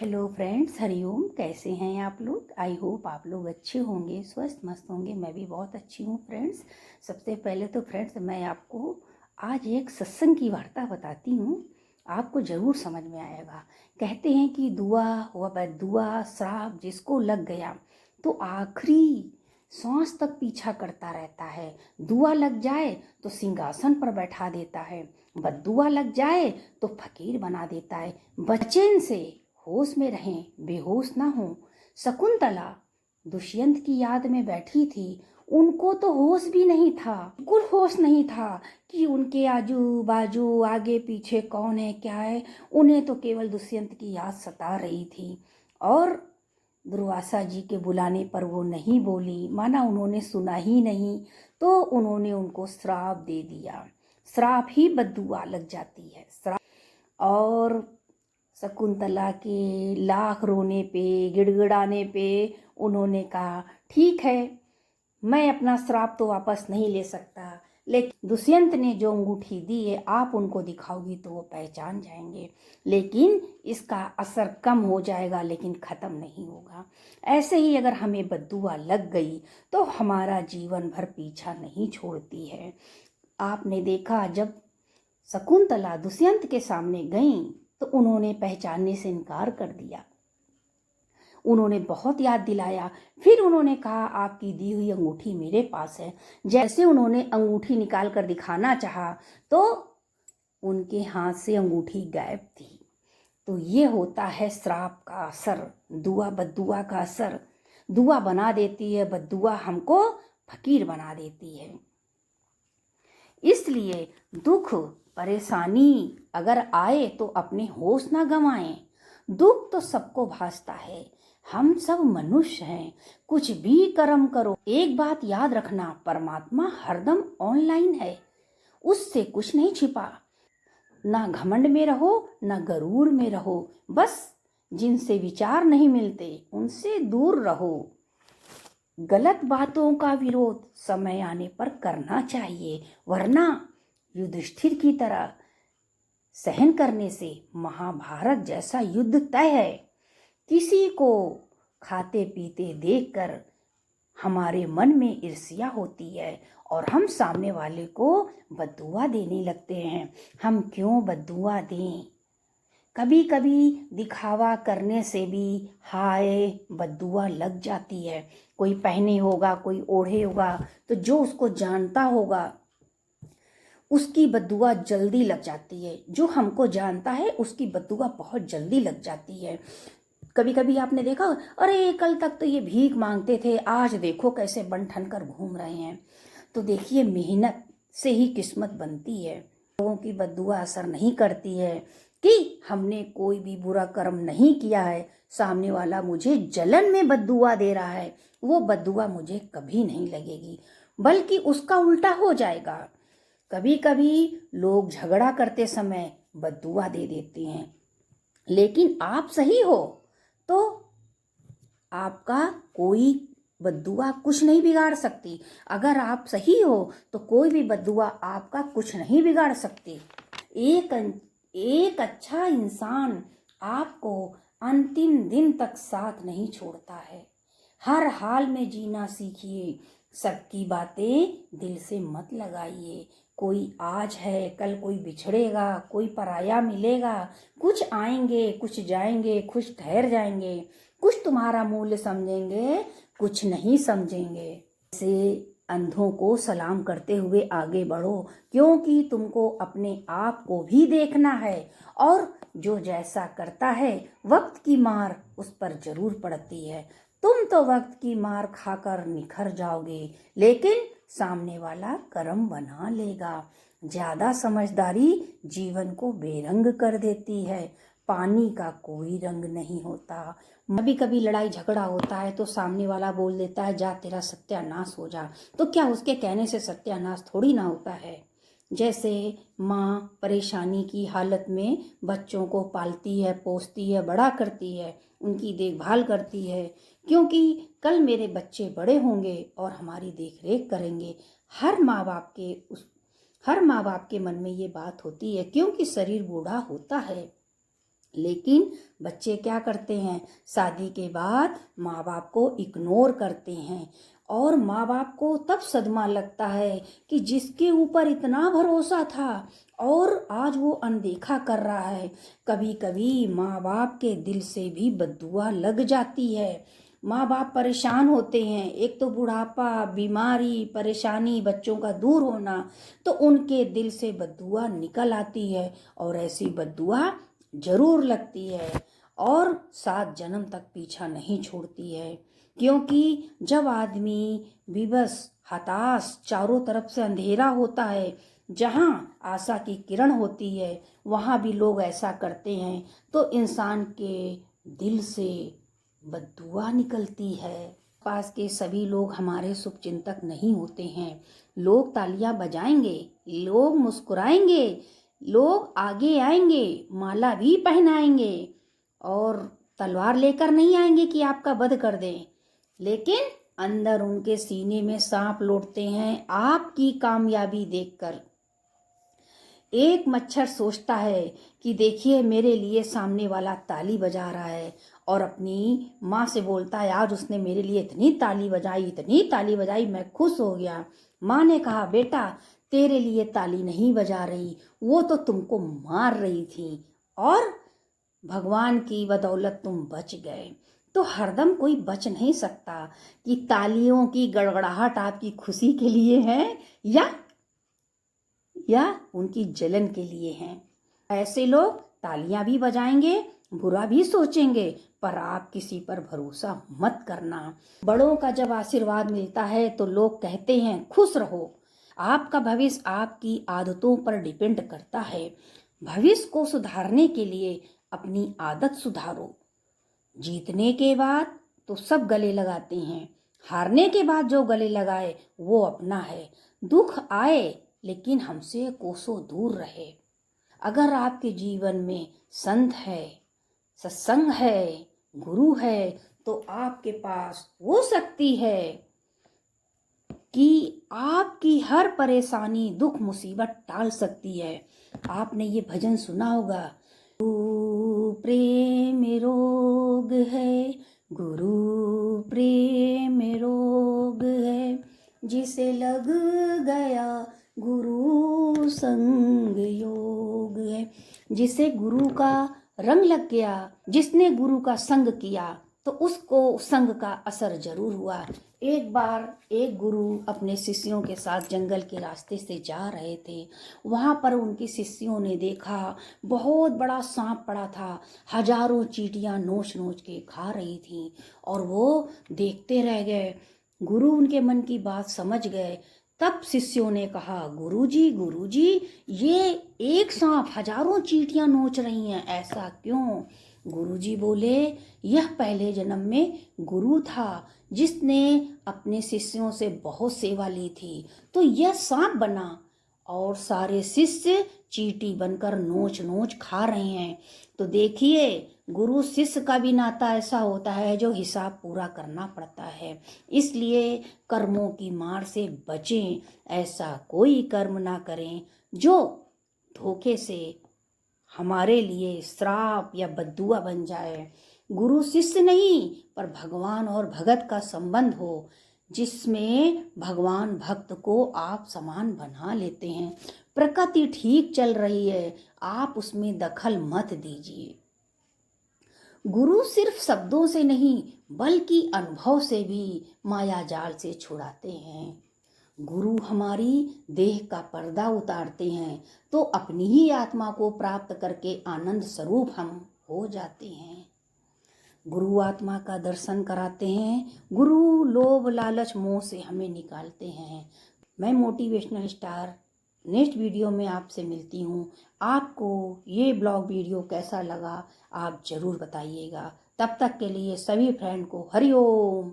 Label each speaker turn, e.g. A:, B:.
A: Hello friends, Hariom. कैसे हैं आप लोग? आई होप आप लोग अच्छे होंगे, स्वस्थ मस्त होंगे। मैं भी बहुत अच्छी हूँ फ्रेंड्स। सबसे पहले तो फ्रेंड्स मैं आपको आज एक सत्संग की वार्ता बताती हूँ, आपको ज़रूर समझ में आएगा। कहते हैं कि दुआ व बद्दुआ श्राप जिसको लग गया तो आखिरी सांस तक पीछा करता रहता है। दुआ लग जाए तो सिंहासन पर बैठा देता है, बद्दुआ लग जाए तो फकीर बना देता है। बचें से होश में रहें, बेहोश ना हो। शकुंतला दुष्यंत की याद में बैठी थी। उनको तो होश भी नहीं था, बिल्कुल होश नहीं था कि उनके आजू बाजू आगे पीछे कौन है क्या है। उन्हें तो केवल दुष्यंत की याद सता रही थी। और दुर्वासा जी के बुलाने पर वो नहीं बोली, माना उन्होंने सुना ही नहीं। तो उन्होंने उनको श्राप दे दिया। श्राप ही बद्दुआ लग जाती है। श्राप। और शकुंतला के लाख रोने पे गिड़गिड़ाने पे उन्होंने कहा, ठीक है, मैं अपना श्राप तो वापस नहीं ले सकता, लेकिन दुष्यंत ने जो अंगूठी दी है आप उनको दिखाओगी तो वो पहचान जाएंगे, लेकिन इसका असर कम हो जाएगा लेकिन ख़त्म नहीं होगा। ऐसे ही अगर हमें बद्दुआ लग गई तो हमारा जीवन भर पीछा नहीं छोड़ती है। आपने देखा, जब शकुंतला दुष्यंत के सामने गई तो उन्होंने पहचानने से इनकार कर दिया। उन्होंने बहुत याद दिलाया, फिर उन्होंने कहा आपकी दी हुई अंगूठी मेरे पास है। जैसे उन्होंने अंगूठी निकाल कर दिखाना चाहा तो उनके हाथ से अंगूठी गायब थी। तो ये होता है श्राप का असर, दुआ बद्दुआ का असर। दुआ बना देती है, बद्दुआ हमको फकीर बना देती है। इसलिए दुख परेशानी अगर आए तो अपने होश ना गंवाएं। दुख तो सबको भासता है, हम सब मनुष्य हैं। कुछ भी कर्म करो, एक बात याद रखना, परमात्मा हरदम ऑनलाइन है, उससे कुछ नहीं छिपा। ना घमंड में रहो, ना गरूर में रहो। बस जिनसे विचार नहीं मिलते उनसे दूर रहो। गलत बातों का विरोध समय आने पर करना चाहिए, वरना युधिष्ठिर की तरह सहन करने से महाभारत जैसा युद्ध तय है। किसी को खाते पीते देखकर हमारे मन में ईर्ष्या होती है और हम सामने वाले को बद्दुआ देने लगते हैं। हम क्यों बद्दुआ दें? कभी कभी दिखावा करने से भी हाय बद्दुआ लग जाती है। कोई पहने होगा, कोई ओढ़े होगा, तो जो उसको जानता होगा उसकी बद्दुआ जल्दी लग जाती है। जो हमको जानता है उसकी बद्दुआ बहुत जल्दी लग जाती है। कभी कभी आपने देखा, अरे कल तक तो ये भीख मांगते थे, आज देखो कैसे बन ठन कर घूम रहे हैं। तो देखिए, मेहनत से ही किस्मत बनती है। लोगों की बद्दुआ असर नहीं करती है कि हमने कोई भी बुरा कर्म नहीं किया है, सामने वाला मुझे जलन में बद्दुआ दे रहा है, वो बद्दुआ मुझे कभी नहीं लगेगी, बल्कि उसका उल्टा हो जाएगा। कभी कभी लोग झगड़ा करते समय बद्दुआ दे देते हैं, लेकिन आप सही हो तो आपका कोई बद्दुआ कुछ नहीं बिगाड़ सकती। अगर आप सही हो तो कोई भी बद्दुआ आपका कुछ नहीं बिगाड़ सकती। एक अच्छा इंसान आपको अंतिम दिन तक साथ नहीं छोड़ता है। हर हाल में जीना सीखिए, सबकी बातें दिल से मत लगाइए। कोई आज है, कल कोई बिछड़ेगा, कोई पराया मिलेगा। कुछ आएंगे, कुछ जाएंगे, कुछ ठहर जाएंगे, कुछ तुम्हारा मूल्य समझेंगे, कुछ नहीं समझेंगे। से अंधों को सलाम करते हुए आगे बढ़ो, क्योंकि तुमको अपने आप को भी देखना है। और जो जैसा करता है वक्त की मार उस पर जरूर पड़ती है। तुम तो वक्त की मार खाकर निखर जाओगे, लेकिन सामने वाला कर्म बना लेगा। ज्यादा समझदारी जीवन को बेरंग कर देती है। पानी का कोई रंग नहीं होता। कभी कभी लड़ाई झगड़ा होता है तो सामने वाला बोल देता है जा तेरा सत्यानाश हो जा, तो क्या उसके कहने से सत्यानाश थोड़ी ना होता है। जैसे माँ परेशानी की हालत में बच्चों को पालती है, पोसती है, बड़ा करती है, उनकी देखभाल करती है, क्योंकि कल मेरे बच्चे बड़े होंगे और हमारी देख रेख करेंगे। हर माँ बाप के मन में ये बात होती है, क्योंकि शरीर बूढ़ा होता है। लेकिन बच्चे क्या करते हैं, शादी के बाद माँ बाप को इग्नोर करते हैं और माँ बाप को तब सदमा लगता है कि जिसके ऊपर इतना भरोसा था और आज वो अनदेखा कर रहा है। कभी कभी माँ बाप के दिल से भी बद्दुआ लग जाती है। माँ बाप परेशान होते हैं, एक तो बुढ़ापा, बीमारी, परेशानी, बच्चों का दूर होना, तो उनके दिल से बद्दुआ निकल आती है और ऐसी बद्दुआ जरूर लगती है और 7 जन्म तक पीछा नहीं छोड़ती है। क्योंकि जब आदमी विवश, हताश, चारों तरफ से अंधेरा होता है, जहाँ आशा की किरण होती है वहाँ भी लोग ऐसा करते हैं, तो इंसान के दिल से बद्दुआ निकलती है। पास के सभी लोग हमारे शुभचिंतक नहीं होते हैं। लोग तालियां बजाएंगे, लोग मुस्कुराएंगे, लोग आगे आएंगे, माला भी पहनाएंगे और तलवार लेकर नहीं आएंगे कि आपका वध कर दें, लेकिन अंदर उनके सीने में सांप लौटते हैं आपकी कामयाबी देखकर। एक मच्छर सोचता है कि देखिए मेरे लिए सामने वाला ताली बजा रहा है और अपनी माँ से बोलता है आज उसने मेरे लिए इतनी ताली बजाई, इतनी ताली बजाई, मैं खुश हो गया। माँ ने कहा बेटा तेरे लिए ताली नहीं बजा रही, वो तो तुमको मार रही थी और भगवान की बदौलत तुम बच गए। तो हरदम कोई बच नहीं सकता कि तालियों की गड़गड़ाहट आपकी खुशी के लिए है या उनकी जलन के लिए हैं। ऐसे लोग तालियां भी बजाएंगे, बुरा भी सोचेंगे, पर आप किसी पर भरोसा मत करना। बड़ों का जब आशीर्वाद मिलता है तो लोग कहते हैं खुश रहो। आपका भविष्य आपकी आदतों पर डिपेंड करता है। भविष्य को सुधारने के लिए अपनी आदत सुधारो। जीतने के बाद तो सब गले लगाते हैं, हारने के बाद जो गले लगाए वो अपना है। दुख आए लेकिन हमसे कोसों दूर रहे। अगर आपके जीवन में संत है, सत्संग है, गुरु है, तो आपके पास वो शक्ति है कि आपकी हर परेशानी, दुख, मुसीबत टाल सकती है। आपने ये भजन सुना होगा, गुरु प्रेम रोग है, गुरु प्रेम रोग है, जिसे लग गया गुरु संग योग है। जिसे गुरु का रंग लग गया, जिसने गुरु का संग किया, तो उसको संग का असर जरूर हुआ। एक बार एक गुरु अपने शिष्यों के साथ जंगल के रास्ते से जा रहे थे। वहां पर उनकी शिष्यों ने देखा बहुत बड़ा सांप पड़ा था, हजारों चींटियां नोच नोच के खा रही थी और वो देखते रह गए। गुरु उनके मन की बात समझ गए। तब शिष्यों ने कहा गुरुजी ये एक सांप हजारों चींटियां नोच रही हैं, ऐसा क्यों? गुरुजी बोले यह पहले जन्म में गुरु था जिसने अपने शिष्यों से बहुत सेवा ली थी, तो यह सांप बना और सारे शिष्य चींटी बनकर नोच नोच खा रहे हैं। तो देखिए गुरु शिष्य का भी नाता ऐसा होता है जो हिसाब पूरा करना पड़ता है। इसलिए कर्मों की मार से बचें, ऐसा कोई कर्म ना करें जो धोखे से हमारे लिए श्राप या बद्दुआ बन जाए। गुरु शिष्य नहीं पर भगवान और भगत का संबंध हो, जिसमें भगवान भक्त को आप समान बना लेते हैं। प्रकृति ठीक चल रही है, आप उसमें दखल मत दीजिए। गुरु सिर्फ शब्दों से नहीं बल्कि अनुभव से भी माया जाल से छुड़ाते हैं। गुरु हमारी देह का पर्दा उतारते हैं तो अपनी ही आत्मा को प्राप्त करके आनंद स्वरूप हम हो जाते हैं। गुरु आत्मा का दर्शन कराते हैं, गुरु लोभ लालच मोह से हमें निकालते हैं। मैं मोटिवेशनल स्टार नेक्स्ट वीडियो में आपसे मिलती हूँ। आपको ये ब्लॉग वीडियो कैसा लगा आप ज़रूर बताइएगा। तब तक के लिए सभी फ्रेंड को हरि ओम।